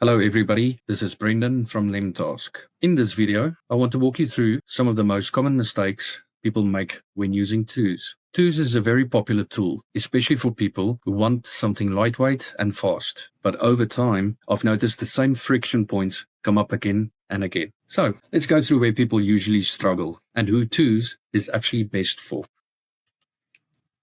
Hello everybody, this is Brendan from LemTask. In this video, I want to walk you through some of the most common mistakes people make when using Twos. Twos is a very popular tool, especially for people who want something lightweight and fast. But over time, I've noticed the same friction points come up again and again. So let's go through where people usually struggle and who Twos is actually best for.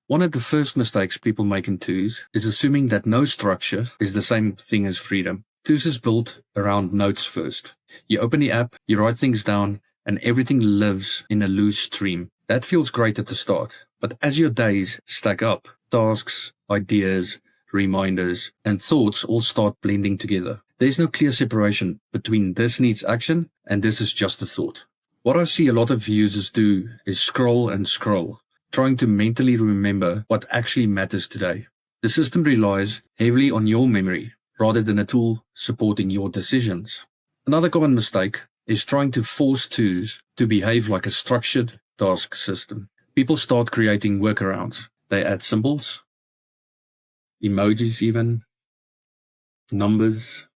One of the first mistakes people make in Twos is assuming that no structure is the same thing as freedom. Twos is built around notes first. You open the app, you write things down, and everything lives in a loose stream. That feels great at the start, but as your days stack up, tasks, ideas, reminders, and thoughts all start blending together. There's no clear separation between this needs action and this is just a thought. What I see a lot of users do is scroll and scroll, trying to mentally remember what actually matters today. The system relies heavily on your memory, rather than a tool supporting your decisions. Another common mistake is trying to force Twos to behave like a structured task system. People start creating workarounds. They add symbols, emojis even, numbers,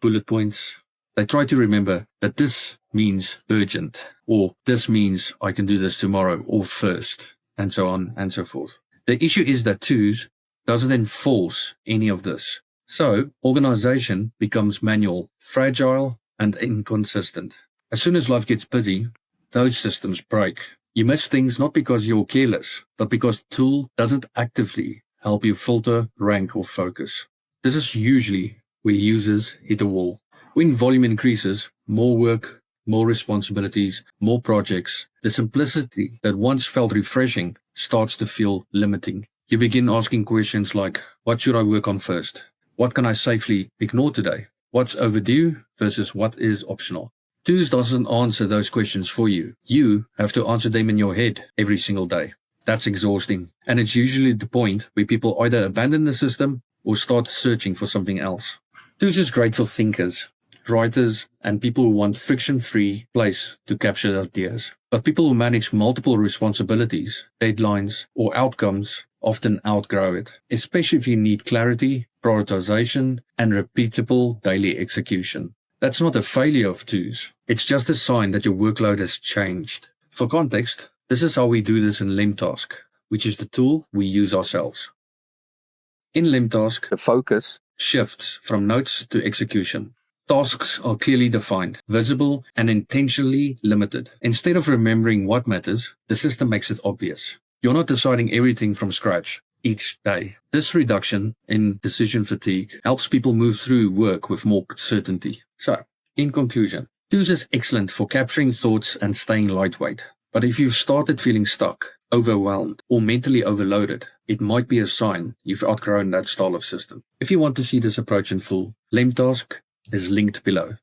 bullet points. They try to remember that this means urgent, or this means I can do this tomorrow or first, and so on and so forth. The issue is that Twos doesn't enforce any of this. So, organization becomes manual, fragile, and inconsistent. As soon as life gets busy, those systems break. You miss things not because you're careless, but because the tool doesn't actively help you filter, rank, or focus. This is usually where users hit a wall. When volume increases, more work, more responsibilities, more projects, the simplicity that once felt refreshing starts to feel limiting. You begin asking questions like, what should I work on first? What can I safely ignore today? What's overdue versus what is optional? Twos doesn't answer those questions for you. You have to answer them in your head every single day. That's exhausting. And it's usually the point where people either abandon the system or start searching for something else. Twos is great for thinkers, writers, and people who want friction-free place to capture ideas. But people who manage multiple responsibilities, deadlines, or outcomes often outgrow it, especially if you need clarity, prioritization, and repeatable daily execution. That's not a failure of Twos. It's just a sign that your workload has changed. For context, this is how we do this in LemTask, which is the tool we use ourselves. In LemTask, the focus shifts from notes to execution. Tasks are clearly defined, visible, and intentionally limited. Instead of remembering what matters, the system makes it obvious. You're not deciding everything from scratch each day. This reduction in decision fatigue helps people move through work with more certainty. So, in conclusion, Twos is excellent for capturing thoughts and staying lightweight. But if you've started feeling stuck, overwhelmed, or mentally overloaded, it might be a sign you've outgrown that style of system. If you want to see this approach in full, LemTask is linked below.